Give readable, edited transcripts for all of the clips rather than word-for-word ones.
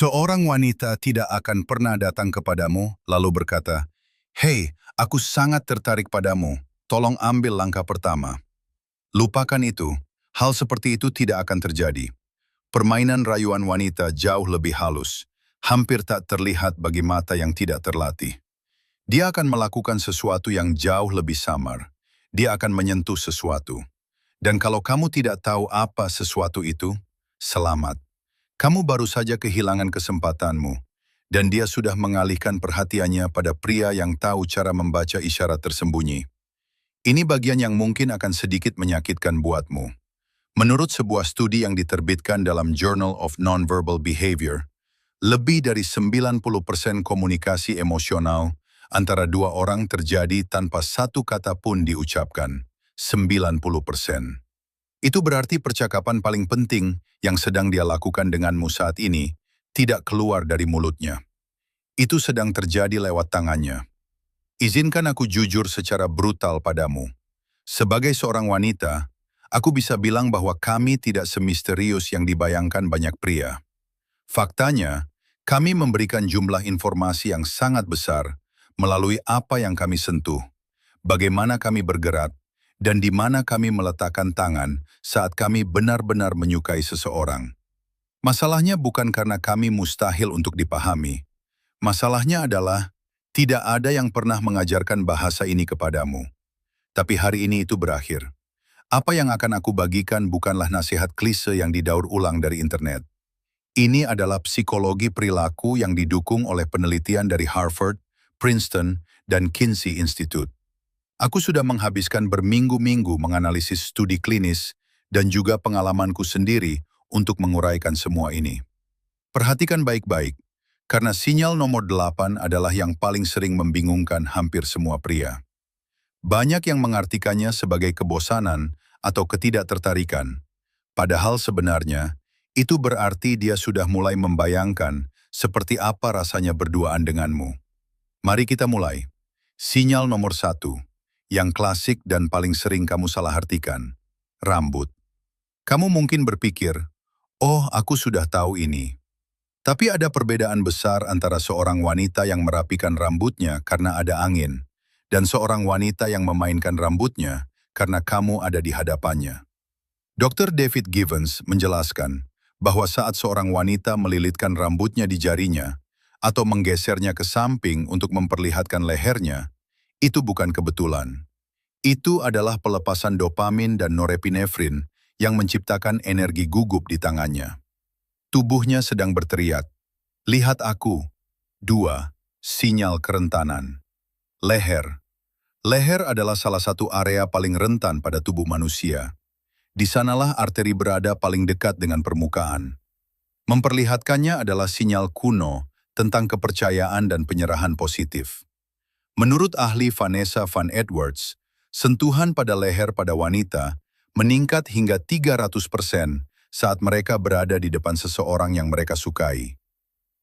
Seorang wanita tidak akan pernah datang kepadamu lalu berkata, "Hei, aku sangat tertarik padamu, tolong ambil langkah pertama." Lupakan itu, hal seperti itu tidak akan terjadi. Permainan rayuan wanita jauh lebih halus, hampir tak terlihat bagi mata yang tidak terlatih. Dia akan melakukan sesuatu yang jauh lebih samar. Dia akan menyentuh sesuatu. Dan kalau kamu tidak tahu apa sesuatu itu, selamat. Kamu baru saja kehilangan kesempatanmu, dan dia sudah mengalihkan perhatiannya pada pria yang tahu cara membaca isyarat tersembunyi. Ini bagian yang mungkin akan sedikit menyakitkan buatmu. Menurut sebuah studi yang diterbitkan dalam Journal of Nonverbal Behavior, lebih dari 90% komunikasi emosional antara dua orang terjadi tanpa satu kata pun diucapkan. 90%. Itu berarti percakapan paling penting yang sedang dia lakukan denganmu saat ini tidak keluar dari mulutnya. Itu sedang terjadi lewat tangannya. Izinkan aku jujur secara brutal padamu. Sebagai seorang wanita, aku bisa bilang bahwa kami tidak semisterius yang dibayangkan banyak pria. Faktanya, kami memberikan jumlah informasi yang sangat besar melalui apa yang kami sentuh, bagaimana kami bergerak, dan di mana kami meletakkan tangan saat kami benar-benar menyukai seseorang. Masalahnya bukan karena kami mustahil untuk dipahami. Masalahnya adalah tidak ada yang pernah mengajarkan bahasa ini kepadamu. Tapi hari ini itu berakhir. Apa yang akan aku bagikan bukanlah nasihat klise yang didaur ulang dari internet. Ini adalah psikologi perilaku yang didukung oleh penelitian dari Harvard, Princeton, dan Kinsey Institute. Aku sudah menghabiskan berminggu-minggu menganalisis studi klinis dan juga pengalamanku sendiri untuk menguraikan semua ini. Perhatikan baik-baik, karena sinyal nomor 8 adalah yang paling sering membingungkan hampir semua pria. Banyak yang mengartikannya sebagai kebosanan atau ketidaktertarikan, padahal sebenarnya itu berarti dia sudah mulai membayangkan seperti apa rasanya berduaan denganmu. Mari kita mulai. Sinyal nomor 1. Yang klasik dan paling sering kamu salah artikan, rambut. Kamu mungkin berpikir, oh aku sudah tahu ini. Tapi ada perbedaan besar antara seorang wanita yang merapikan rambutnya karena ada angin, dan seorang wanita yang memainkan rambutnya karena kamu ada di hadapannya. Dr. David Givens menjelaskan bahwa saat seorang wanita melilitkan rambutnya di jarinya atau menggesernya ke samping untuk memperlihatkan lehernya, itu bukan kebetulan. Itu adalah pelepasan dopamin dan norepinefrin yang menciptakan energi gugup di tangannya. Tubuhnya sedang berteriak, "Lihat aku." 2. Sinyal kerentanan. Leher. Leher adalah salah satu area paling rentan pada tubuh manusia. Di sanalah arteri berada paling dekat dengan permukaan. Memperlihatkannya adalah sinyal kuno tentang kepercayaan dan penyerahan positif. Menurut ahli Vanessa Van Edwards, sentuhan pada leher pada wanita meningkat hingga 300% saat mereka berada di depan seseorang yang mereka sukai.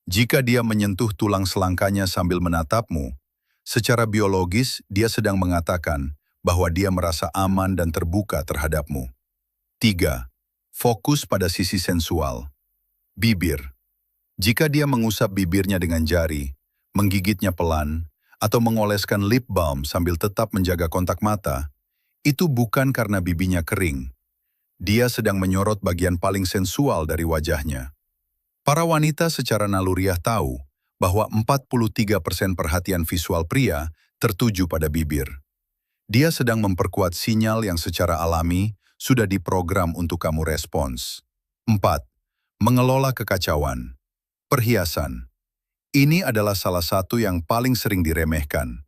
Jika dia menyentuh tulang selangkanya sambil menatapmu, secara biologis dia sedang mengatakan bahwa dia merasa aman dan terbuka terhadapmu. 3. Fokus pada sisi sensual. Bibir. Jika dia mengusap bibirnya dengan jari, menggigitnya pelan, atau mengoleskan lip balm sambil tetap menjaga kontak mata, itu bukan karena bibinya kering. Dia sedang menyorot bagian paling sensual dari wajahnya. Para wanita secara naluriah tahu bahwa 43% perhatian visual pria tertuju pada bibir. Dia sedang memperkuat sinyal yang secara alami sudah diprogram untuk kamu respons. 4. Mengelola kekacauan. Perhiasan. Ini adalah salah satu yang paling sering diremehkan.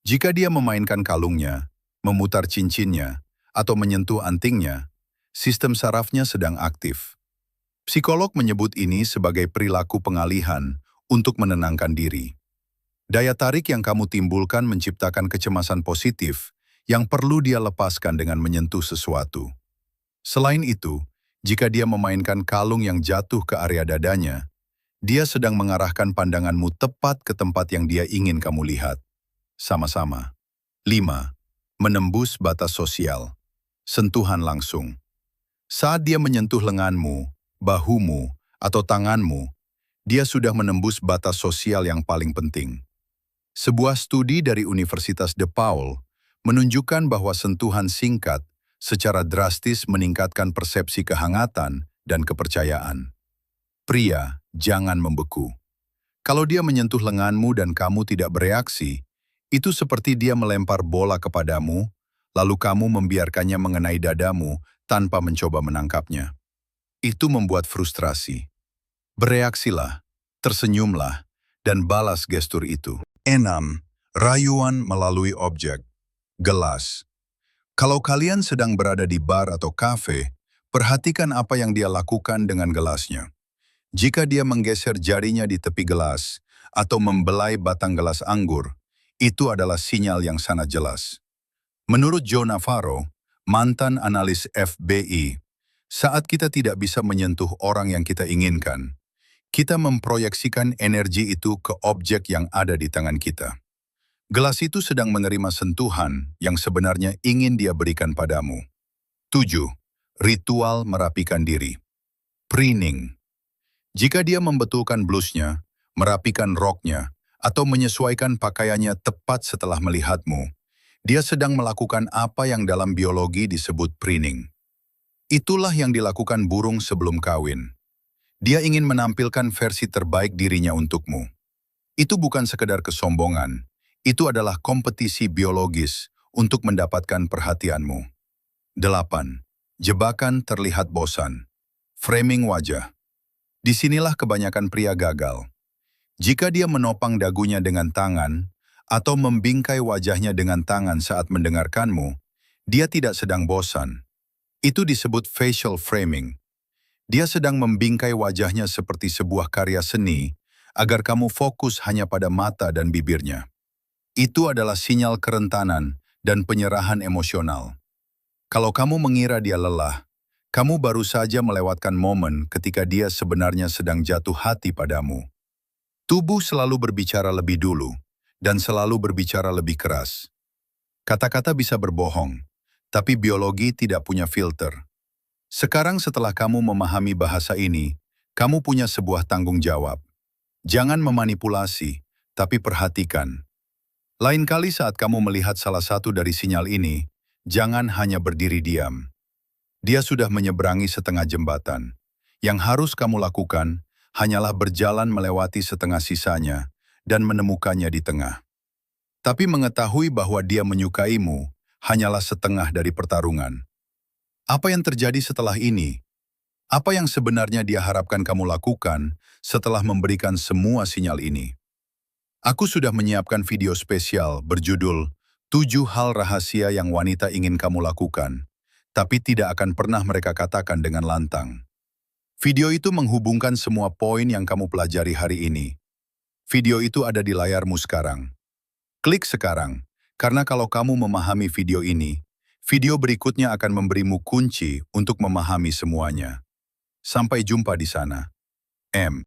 Jika dia memainkan kalungnya, memutar cincinnya, atau menyentuh antingnya, sistem sarafnya sedang aktif. Psikolog menyebut ini sebagai perilaku pengalihan untuk menenangkan diri. Daya tarik yang kamu timbulkan menciptakan kecemasan positif yang perlu dia lepaskan dengan menyentuh sesuatu. Selain itu, jika dia memainkan kalung yang jatuh ke area dadanya, dia sedang mengarahkan pandanganmu tepat ke tempat yang dia ingin kamu lihat. Sama-sama. 5. Menembus batas sosial. Sentuhan langsung. Saat dia menyentuh lenganmu, bahumu, atau tanganmu, Dia sudah menembus batas sosial yang paling penting. Sebuah studi dari Universitas DePaul menunjukkan bahwa sentuhan singkat secara drastis meningkatkan persepsi kehangatan dan kepercayaan. Pria, jangan membeku. Kalau dia menyentuh lenganmu dan kamu tidak bereaksi, itu seperti dia melempar bola kepadamu, lalu kamu membiarkannya mengenai dadamu tanpa mencoba menangkapnya. Itu membuat frustrasi. Bereaksilah, tersenyumlah, dan balas gestur itu. 6. Rayuan melalui objek. Gelas. Kalau kalian sedang berada di bar atau kafe, perhatikan apa yang dia lakukan dengan gelasnya. Jika dia menggeser jarinya di tepi gelas atau membelai batang gelas anggur, itu adalah sinyal yang sangat jelas. Menurut Joe Navarro, mantan analis FBI, saat kita tidak bisa menyentuh orang yang kita inginkan, kita memproyeksikan energi itu ke objek yang ada di tangan kita. Gelas itu sedang menerima sentuhan yang sebenarnya ingin dia berikan padamu. 7. Ritual merapikan diri. Preening. Jika dia membetulkan blusnya, merapikan roknya, atau menyesuaikan pakaiannya tepat setelah melihatmu, dia sedang melakukan apa yang dalam biologi disebut preening. Itulah yang dilakukan burung sebelum kawin. Dia ingin menampilkan versi terbaik dirinya untukmu. Itu bukan sekedar kesombongan, itu adalah kompetisi biologis untuk mendapatkan perhatianmu. 8. Jebakan terlihat bosan. Framing wajah. Disinilah kebanyakan pria gagal. Jika dia menopang dagunya dengan tangan, atau membingkai wajahnya dengan tangan saat mendengarkanmu, dia tidak sedang bosan. Itu disebut facial framing. Dia sedang membingkai wajahnya seperti sebuah karya seni, agar kamu fokus hanya pada mata dan bibirnya. Itu adalah sinyal kerentanan dan penyerahan emosional. Kalau kamu mengira dia lelah, kamu baru saja melewatkan momen ketika dia sebenarnya sedang jatuh hati padamu. Tubuh selalu berbicara lebih dulu, dan selalu berbicara lebih keras. Kata-kata bisa berbohong, tapi biologi tidak punya filter. Sekarang setelah kamu memahami bahasa ini, kamu punya sebuah tanggung jawab. Jangan memanipulasi, tapi perhatikan. Lain kali saat kamu melihat salah satu dari sinyal ini, jangan hanya berdiri diam. Dia sudah menyeberangi setengah jembatan. Yang harus kamu lakukan hanyalah berjalan melewati setengah sisanya dan menemukannya di tengah. Tapi mengetahui bahwa dia menyukaimu hanyalah setengah dari pertarungan. Apa yang terjadi setelah ini? Apa yang sebenarnya dia harapkan kamu lakukan setelah memberikan semua sinyal ini? Aku sudah menyiapkan video spesial berjudul 7 hal rahasia yang wanita ingin kamu lakukan, tapi tidak akan pernah mereka katakan dengan lantang. Video itu menghubungkan semua poin yang kamu pelajari hari ini. Video itu ada di layarmu sekarang. Klik sekarang, karena kalau kamu memahami video ini, video berikutnya akan memberimu kunci untuk memahami semuanya. Sampai jumpa di sana. M.